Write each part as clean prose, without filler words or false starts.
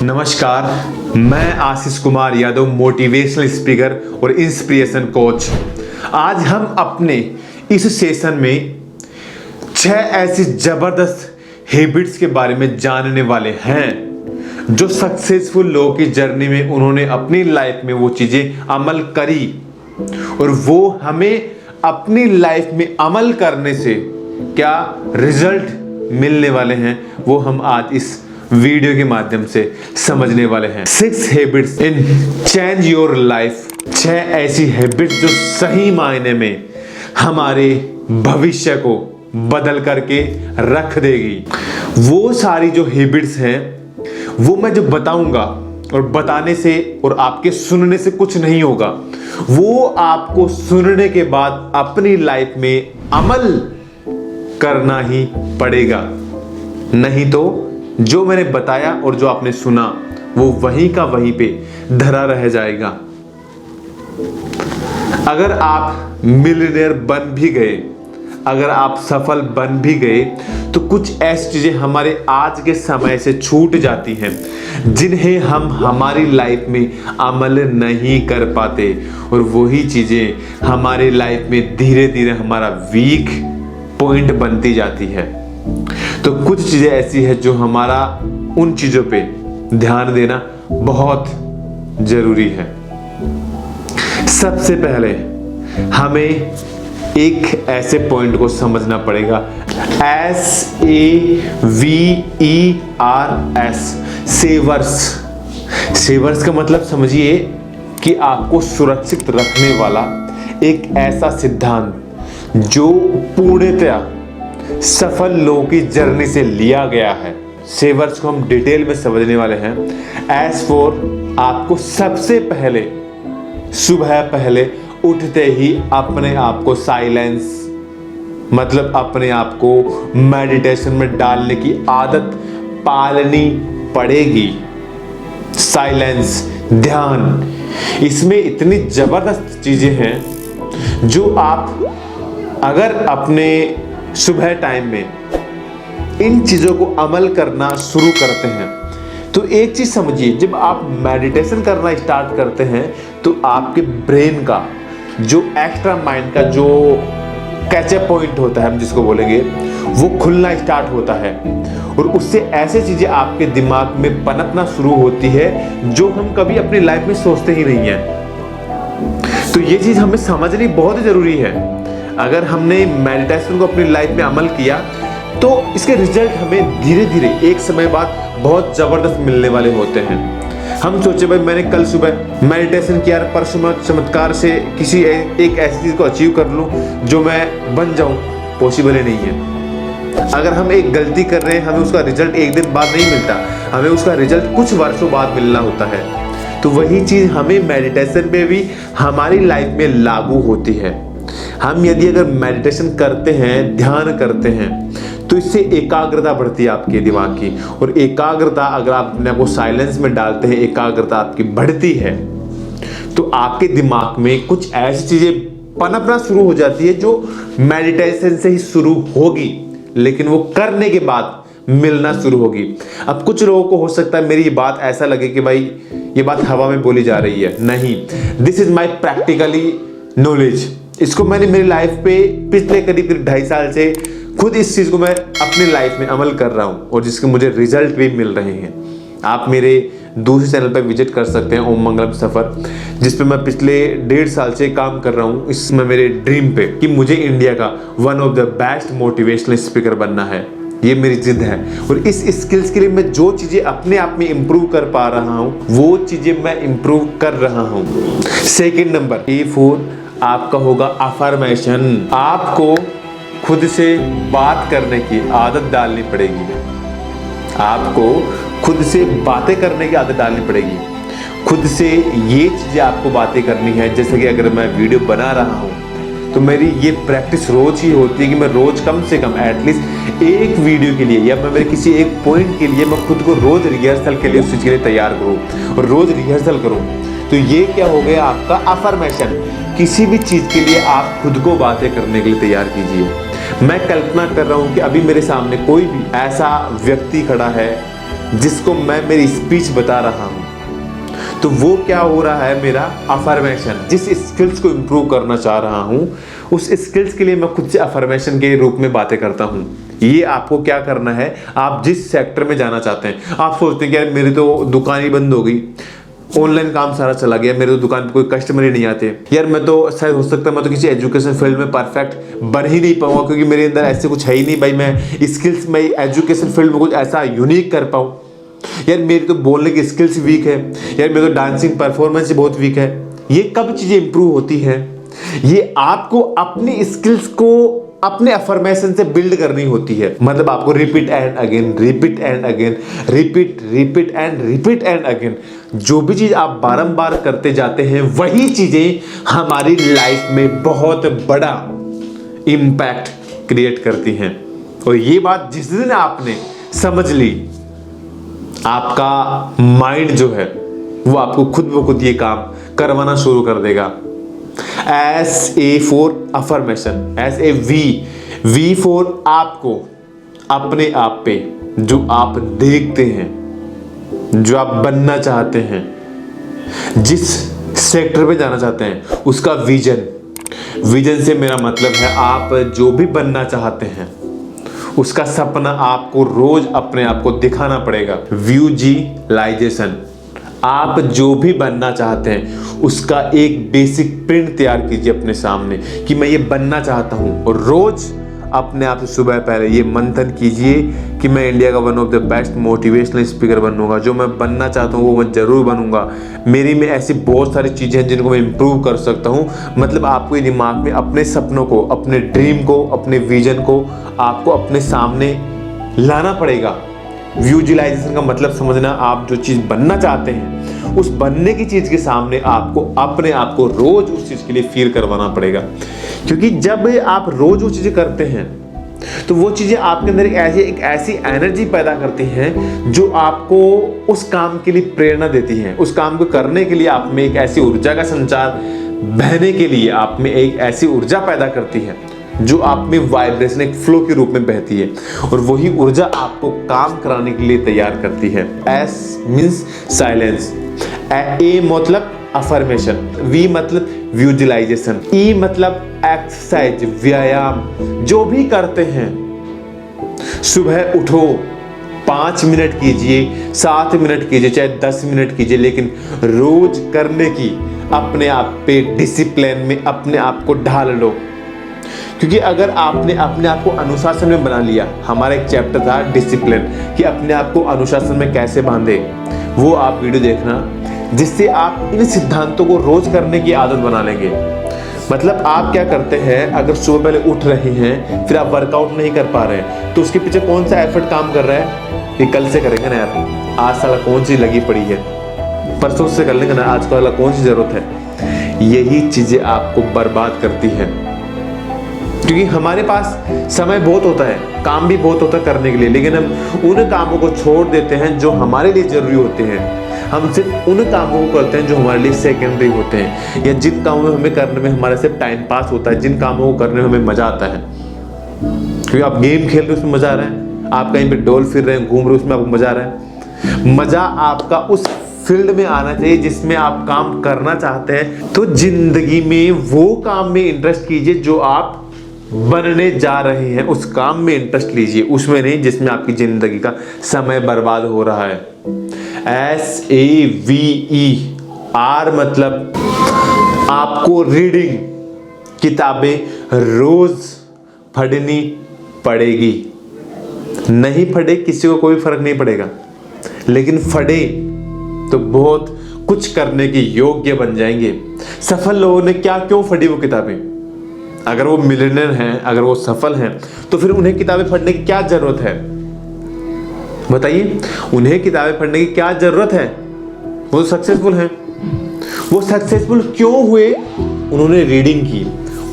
नमस्कार, मैं Ashish Kumar Yadav, motivational speaker और इंस्पिरेशन कोच। आज हम अपने इस सेशन में 6 ऐसी जबरदस्त हैबिट्स के बारे में जानने वाले हैं जो सक्सेसफुल लोगों की जर्नी में उन्होंने अपनी लाइफ में वो चीजें अमल करी और वो हमें अपनी लाइफ में अमल करने से क्या रिजल्ट मिलने वाले हैं वो हम आज इस वीडियो के माध्यम से समझने वाले हैं। 6 habits in change your life. 6 ऐसी हैबिट्स जो सही मायने में हमारे भविष्य को बदल करके रख देगी। वो सारी जो हैबिट्स हैं वो मैं जो बताऊंगा और बताने से और आपके सुनने से कुछ नहीं होगा, वो आपको सुनने के बाद अपनी लाइफ में अमल करना ही पड़ेगा। नहीं तो जो मैंने बताया और जो आपने सुना वो वहीं का वहीं पे धरा रह जाएगा। अगर आप मिलियनेयर बन भी गए, अगर आप सफल बन भी गए, तो कुछ ऐसी चीजें हमारे आज के समय से छूट जाती हैं जिन्हें हम हमारी लाइफ में अमल नहीं कर पाते और वही चीजें हमारी लाइफ में धीरे धीरे हमारा वीक पॉइंट बनती जाती है। तो कुछ चीजें ऐसी है जो हमारा उन चीजों पे ध्यान देना बहुत जरूरी है। सबसे पहले हमें एक ऐसे पॉइंट को समझना पड़ेगा, SAVERS, सेवर्स। सेवर्स का मतलब समझिए कि आपको सुरक्षित रखने वाला एक ऐसा सिद्धांत जो पूर्णतया सफल लोगों की जर्नी से लिया गया है। सेवर्स को हम डिटेल में समझने वाले हैं। एस फॉर आपको सबसे पहले सुबह पहले उठते ही अपने आप को साइलेंस मतलब अपने आप को मेडिटेशन में डालने की आदत पालनी पड़ेगी। साइलेंस, ध्यान, इसमें इतनी जबरदस्त चीजें हैं जो आप अगर अपने सुबह टाइम में इन चीजों को अमल करना शुरू करते हैं तो एक चीज समझिए, जब आप मेडिटेशन करना स्टार्ट करते हैं तो आपके ब्रेन का जो एक्स्ट्रा माइंड का जो कैचअप पॉइंट होता है, हम जिसको बोलेंगे, वो खुलना स्टार्ट होता है और उससे ऐसे चीजें आपके दिमाग में पनपना शुरू होती है जो हम कभी अपनी लाइफ में सोचते ही नहीं है। तो ये चीज हमें समझनी बहुत जरूरी है। अगर हमने मेडिटेशन को अपनी लाइफ में अमल किया तो इसके रिजल्ट हमें धीरे धीरे एक समय बाद बहुत जबरदस्त मिलने वाले होते हैं। हम सोचे भाई मैंने कल सुबह मेडिटेशन किया, परसों मैं चमत्कार से किसी एक ऐसी चीज को अचीव कर लूं जो मैं बन जाऊं, पॉसिबल ही नहीं है। अगर हम एक गलती कर रहे हैं, हमें उसका रिजल्ट एक दिन बाद नहीं मिलता, हमें उसका रिजल्ट कुछ वर्षों बाद मिलना होता है। तो वही चीज हमें मेडिटेशन में भी हमारी लाइफ में लागू होती है। हम यदि अगर मेडिटेशन करते हैं, ध्यान करते हैं, तो इससे एकाग्रता बढ़ती है आपके दिमाग की, और एकाग्रता अगर आप अपने आप को साइलेंस में डालते हैं, एकाग्रता आपकी बढ़ती है तो आपके दिमाग में कुछ ऐसी चीजें पनपना शुरू हो जाती है जो मेडिटेशन से ही शुरू होगी लेकिन वो करने के बाद मिलना शुरू होगी। अब कुछ लोगों को हो सकता है मेरी ये बात ऐसा लगे कि भाई ये बात हवा में बोली जा रही है। नहीं, this is my practically knowledge. इसको मैंने मेरी लाइफ पे पिछले करीब 2.5 साल से खुद इस चीज को मैं अपनी लाइफ में अमल कर रहा हूं और जिसके मुझे रिजल्ट भी मिल रहे हैं। आप मेरे दूसरे चैनल पर विजिट कर सकते हैं, ओम मंगलम सफर, जिस पे मैं पिछले 1.5 साल से काम कर रहा हूं इसमें मेरे ड्रीम पे कि मुझे इंडिया का one of the best motivational speaker बनना है। ये मेरी जिद है और इस स्किल्स के लिए मैं जो चीजें अपने आप में इंप्रूव कर पा रहा हूं वो चीजें मैं इंप्रूव कर रहा हूं। सेकेंड नंबर, E4 आपका होगा अफर्मेशन। आपको खुद से बात करने की आदत डालनी पड़ेगी। आपको खुद से बातें करने की आदत डालनी पड़ेगी। खुद से ये चीजें आपको बातें करनी है। जैसे कि अगर मैं वीडियो बना रहा हूं तो मेरी ये प्रैक्टिस रोज ही होती है कि मैं रोज कम से कम एटलीस्ट एक वीडियो के लिए या मैं मेरे किसी एक पॉइंट के लिए मैं खुद को रोज रिहर्सल के लिए उस चीज के लिए तैयार करूं और रोज रिहर्सल करूं। तो ये क्या हो गया आपका अफर्मेशन। किसी भी चीज के लिए आप खुद को बातें करने के लिए तैयार कीजिए। मैं कल्पना कर रहा हूं कि अभी मेरे सामने कोई भी ऐसा व्यक्ति खड़ा है जिसको मैं मेरी स्पीच बता रहा हूं, तो वो क्या हो रहा है, मेरा अफर्मेशन। जिस स्किल्स को इंप्रूव करना चाह रहा हूं, उस स्किल्स के लिए मैं खुद से अफर्मेशन के रूप में बातें करता हूं। ये आपको क्या करना है, आप जिस सेक्टर में जाना चाहते हैं। आप सोचते हैं कि यार मेरी तो दुकान ही बंद हो गई, ऑनलाइन काम सारा चला गया, मेरे तो दुकान पे कोई कस्टमर ही नहीं आते, यार मैं तो शायद हो सकता है मैं तो किसी एजुकेशन फील्ड में परफेक्ट बन ही नहीं पाऊंगा, क्योंकि मेरे अंदर ऐसे कुछ है ही नहीं भाई, मैं स्किल्स में एजुकेशन फील्ड में कुछ ऐसा यूनिक कर पाऊं। यार मेरी तो बोलने की स्किल्स वीक है, यार मेरी तो डांसिंग परफॉर्मेंस बहुत वीक है। ये कब चीजें इंप्रूव होती है, ये आपको अपनी स्किल्स को अपने अफर्मेशन से बिल्ड करनी होती है। मतलब आपको repeat and again, repeat and again, repeat and again, जो भी चीज आप बारंबार करते जाते हैं, वही चीजें हमारी लाइफ में बहुत बड़ा इंपैक्ट क्रिएट करती हैं। और ये बात जिस दिन आपने समझ ली, आपका माइंड जो है वो आपको खुद ब खुद ये काम करवाना शुरू कर देगा। S A for affirmation, S A V for आपको अपने आप पे जो आप देखते हैं, जो आप बनना चाहते हैं, जिस सेक्टर पे जाना चाहते हैं, उसका विजन से मेरा मतलब है आप जो भी बनना चाहते हैं उसका सपना आपको रोज अपने आप को दिखाना पड़ेगा। विजुअलाइजेशन, आप जो भी बनना चाहते हैं उसका एक बेसिक प्रिंट तैयार कीजिए अपने सामने कि मैं ये बनना चाहता हूं, और रोज अपने आप से सुबह पहले ये मंथन कीजिए कि मैं इंडिया का one of the best motivational speaker बनूंगा। जो मैं बनना चाहता हूँ वो मैं जरूर बनूंगा। मेरी में ऐसी बहुत सारी चीज़ें हैं जिनको मैं इम्प्रूव कर सकता हूँ। मतलब आपको ये दिमाग में अपने सपनों को, अपने ड्रीम को, अपने विजन को आपको अपने सामने लाना पड़ेगा। विजुअलाइजेशन का मतलब समझना, आप जो चीज़ बनना चाहते हैं उस बनने की चीज़ के सामने आपको अपने आप को रोज उस चीज़ के लिए फील करवाना पड़ेगा। क्योंकि जब आप रोज वो चीज़ें करते हैं तो वो चीज़ें आपके अंदर एक ऐसी एनर्जी पैदा करती हैं जो आपको उस काम के लिए प्रेरणा देती हैं। उस काम को करने के लिए आप में एक ऐसी ऊर्जा का संचार बहने के लिए आप में एक ऐसी ऊर्जा पैदा करती है जो आप में वाइब्रेशन, एक फ्लो के रूप में बहती है, और वही ऊर्जा आपको काम कराने के लिए तैयार करती है। एस मीन्स साइलेंस, ए मतलब अफर्मेशन, वी मतलब विजुअलाइजेशन, ई मतलब एक्सरसाइज, व्यायाम। जो भी करते हैं, सुबह उठो 5 मिनट कीजिए, 7 मिनट कीजिए, चाहे 10 मिनट कीजिए, लेकिन रोज करने की अपने आप पे डिसिप्लिन में अपने आप को ढाल लो। क्योंकि अगर आपने अपने आप को अनुशासन में बना लिया, हमारा एक चैप्टर था डिसिप्लिन, कि अपने आप को अनुशासन में कैसे बांधे, वो आप वीडियो देखना, जिससे आप इन सिद्धांतों को रोज करने की आदत बना लेंगे। मतलब आप क्या करते हैं, अगर सुबह पहले उठ रहे हैं फिर आप वर्कआउट नहीं कर पा रहे हैं, तो उसके पीछे कौन सा एफर्ट काम कर रहा है, ये कल से करेंगे ना यार, आज साला कौन सी लगी पड़ी है, परसों से कर लेंगे ना, आज को कौन सी जरूरत है। यही चीजें आपको बर्बाद करती है। क्योंकि हमारे पास समय बहुत होता है, काम भी बहुत होता है करने के लिए, लेकिन हम उन कामों को छोड़ देते हैं जो हमारे लिए जरूरी होते हैं। हम सिर्फ उन कामों को करते हैं जो हमारे लिए सेकेंडरी होते हैं, या जिन कामों में हमें करने में हमारा सिर्फ टाइम पास होता है, जिन कामों को करने में हमें मजा आता है। क्योंकि आप गेम खेल रहे हो उसमें मजा आ रहा है, आप कहीं पे डोल फिर रहे हैं, घूम रहे हो, उसमें आपको मजा आ रहा है। मजा आपका उस फील्ड में आना चाहिए जिसमें आप काम करना चाहते हैं। तो जिंदगी में वो काम में इंटरेस्ट कीजिए जो आप बनने जा रहे हैं, उस काम में इंटरेस्ट लीजिए, उसमें नहीं जिसमें आपकी जिंदगी का समय बर्बाद हो रहा है। SAVER मतलब आपको रीडिंग, किताबें रोज पढ़नी पड़ेगी। नहीं पढ़े किसी को कोई फर्क नहीं पड़ेगा, लेकिन पढ़े तो बहुत कुछ करने के योग्य बन जाएंगे। सफल लोगों ने क्यों पढ़ी वो किताबें? अगर वो मिलियनेयर हैं, अगर वो सफल हैं, तो फिर उन्हें किताबें पढ़ने की क्या जरूरत है? बताइए, उन्हें किताबें पढ़ने की क्या जरूरत है? वो सक्सेसफुल हैं। वो सक्सेसफुल क्यों हुए? उन्होंने रीडिंग की,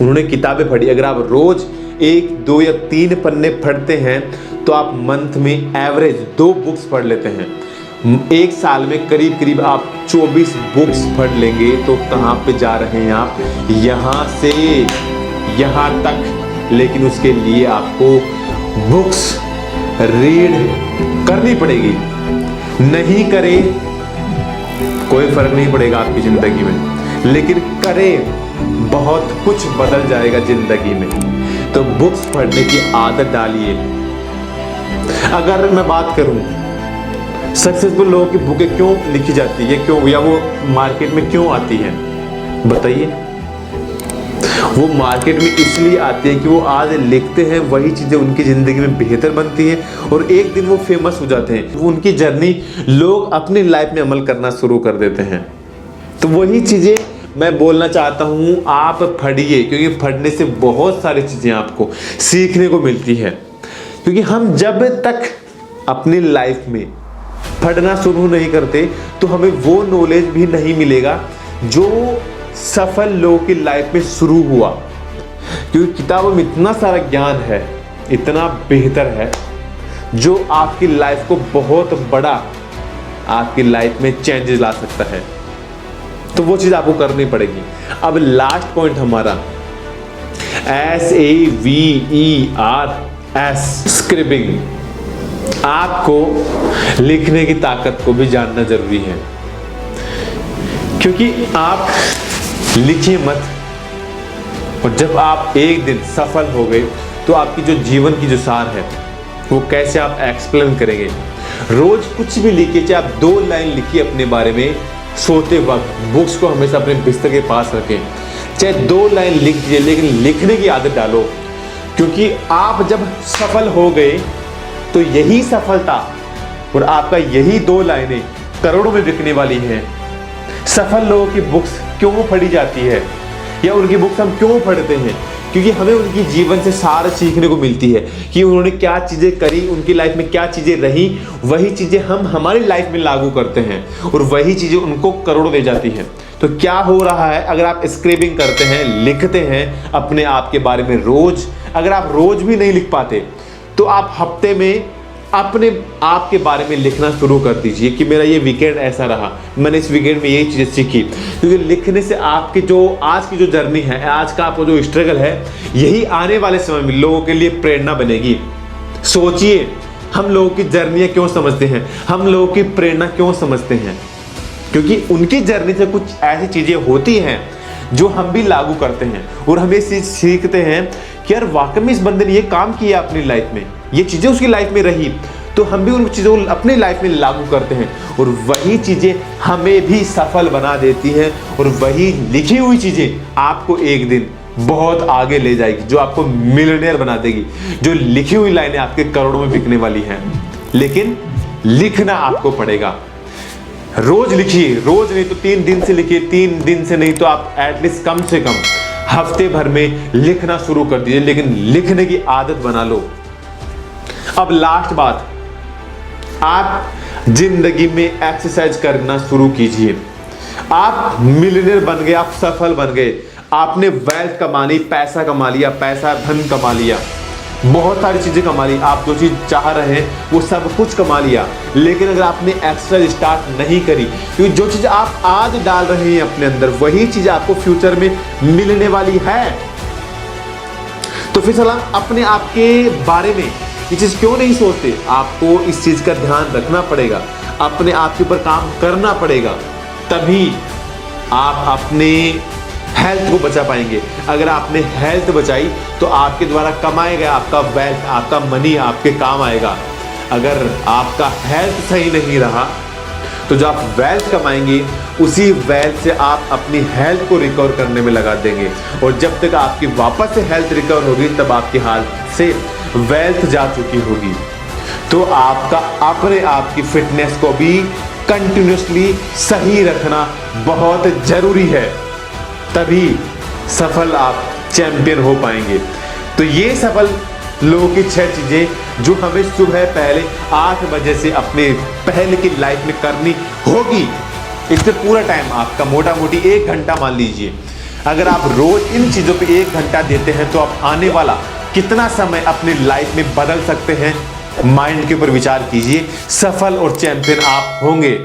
उन्होंने किताबें पढ़ी। अगर आप रोज 1, 2 या 3 पन्ने पढ़ते हैं तो आप मंथ में एवरेज 2 बुक्स पढ़ लेते हैं। एक साल में करीब करीब आप 24 बुक्स पढ़ लेंगे। तो कहाँ पे जा रहे हैं आप? यहाँ से यहाँ तक। लेकिन उसके लिए आपको बुक्स रीड करनी पड़ेगी। नहीं करे कोई फर्क नहीं पड़ेगा आपकी जिंदगी में, लेकिन करे बहुत कुछ बदल जाएगा जिंदगी में। तो बुक्स पढ़ने की आदत डालिए। अगर मैं बात करूं सक्सेसफुल लोगों की बुकें क्यों लिखी जाती है, क्यों, या वो मार्केट में क्यों आती है, बताइए। वो मार्केट में इसलिए आती है कि वो आज लिखते हैं, वही चीज़ें उनकी ज़िंदगी में बेहतर बनती हैं और एक दिन वो फेमस हो जाते हैं। वो उनकी जर्नी लोग अपनी लाइफ में अमल करना शुरू कर देते हैं। तो वही चीज़ें मैं बोलना चाहता हूँ, आप पढ़िए, क्योंकि पढ़ने से बहुत सारी चीज़ें आपको सीखने को मिलती है। क्योंकि हम जब तक अपनी लाइफ में पढ़ना शुरू नहीं करते तो हमें वो नॉलेज भी नहीं मिलेगा जो सफल लोगों की लाइफ में शुरू हुआ। क्योंकि किताबों में इतना सारा ज्ञान है, इतना बेहतर है, जो आपकी लाइफ को बहुत बड़ा, आपकी लाइफ में चेंजेस ला सकता है। तो वो चीज़ आपको करनी पड़ेगी। अब लास्ट पॉइंट हमारा SAVERS, स्क्रिबिंग। आपको लिखने की ताकत को भी जानना जरूरी है, क्योंकि आप लिखिए मत, और जब आप एक दिन सफल हो गए तो आपकी जो जीवन की जो सार है वो कैसे आप एक्सप्लेन करेंगे। रोज कुछ भी लिखिए, चाहे आप 2 लाइन लिखिए अपने बारे में सोते वक्त। बुक्स को हमेशा अपने बिस्तर के पास रखें, चाहे 2 लाइन लिख दीजिए, लेकिन लिखने की आदत डालो। क्योंकि आप जब सफल हो गए तो यही सफलता और आपका यही 2 लाइनें करोड़ों में बिकने वाली हैं। सफल लोगों की बुक्स क्यों पढ़ी जाती है, या उनकी बुक्स हम क्यों पढ़ते हैं? क्योंकि हमें उनकी जीवन से सारा सीखने को मिलती है कि उन्होंने क्या चीज़ें करी, उनकी लाइफ में क्या चीज़ें रही, वही चीज़ें हम हमारी लाइफ में लागू करते हैं और वही चीज़ें उनको करोड़ों दे जाती हैं। तो क्या हो रहा है, अगर आप स्क्रिबिंग करते हैं, लिखते हैं अपने आप के बारे में रोज, अगर आप रोज भी नहीं लिख पाते तो आप हफ्ते में अपने आप के बारे में लिखना शुरू कर दीजिए कि मेरा ये वीकेंड ऐसा रहा, मैंने इस वीकेंड में ये चीज़ें सीखी। क्योंकि लिखने से आपकी जो आज की जो जर्नी है, आज का आपका जो स्ट्रगल है, यही आने वाले समय में लोगों के लिए प्रेरणा बनेगी। सोचिए, हम लोगों की जर्नियाँ क्यों समझते हैं, हम लोगों की प्रेरणा क्यों समझते हैं? क्योंकि उनकी जर्नी से कुछ ऐसी चीज़ें होती हैं जो हम भी लागू करते हैं और हम ये चीज़ सीखते हैं कि यार वाकई में इस बंदे ने ये काम किया अपनी लाइफ में, ये चीज़ें उसकी लाइफ में रही, तो हम भी उन चीज़ों को अपनी लाइफ में लागू करते हैं और वही चीज़ें हमें भी सफल बना देती हैं और वही लिखी हुई चीज़ें आपको एक दिन बहुत आगे ले जाएगी, जो आपको मिलियनेयर बना देगी। जो लिखी हुई लाइनें आपके करोड़ों में बिकने वाली हैं, लेकिन लिखना आपको पड़ेगा। रोज लिखिए, रोज नहीं तो 3 दिन से लिखिए, 3 दिन से नहीं तो आप एटलीस्ट कम से कम हफ्ते भर में लिखना शुरू कर दीजिए, लेकिन लिखने की आदत बना लो। अब लास्ट बात, आप जिंदगी में एक्सरसाइज करना शुरू कीजिए। आप मिलियनेयर बन गए, आप सफल बन गए, आपने वेल्थ कमा ली, पैसा कमा लिया, पैसा धन कमा लिया, बहुत सारी चीजें कमा ली, आप जो चीज चाह रहे हैं वो सब कुछ कमा लिया, लेकिन अगर आपने एक्सरसाइज स्टार्ट नहीं करी, क्योंकि जो चीज आप आज डाल रहे हैं अपने अंदर वही चीज आपको फ्यूचर में मिलने वाली है। तो फिर सलाह अपने आप के बारे में ये चीज क्यों नहीं सोचते? आपको इस चीज का ध्यान रखना पड़ेगा, अपने आप के ऊपर काम करना पड़ेगा, तभी आप अपने हेल्थ को बचा पाएंगे। अगर आपने हेल्थ बचाई तो आपके द्वारा कमाया गया आपका वेल्थ, आपका मनी आपके काम आएगा। अगर आपका हेल्थ सही नहीं रहा तो जो आप वेल्थ कमाएंगे उसी वेल्थ से आप अपनी हेल्थ को रिकवर करने में लगा देंगे, और जब तक आपकी वापस से हेल्थ रिकवर होगी तब आपकी हालत से वेल्थ जा चुकी होगी। तो आपका अपने आप की फिटनेस को भी कंटिन्यूसली सही रखना बहुत जरूरी है, तभी सफल आप चैंपियन हो पाएंगे। तो ये सफल लोगों की 6 चीजें जो हमें सुबह पहले 8 बजे से अपने पहले की लाइफ में करनी होगी। इससे पूरा टाइम आपका मोटा मोटी 1 घंटा मान लीजिए। अगर आप रोज इन चीजों पे 1 घंटा देते हैं तो आप आने वाला कितना समय अपनी लाइफ में बदल सकते हैं, माइंड के ऊपर विचार कीजिए। सफल और चैंपियन आप होंगे।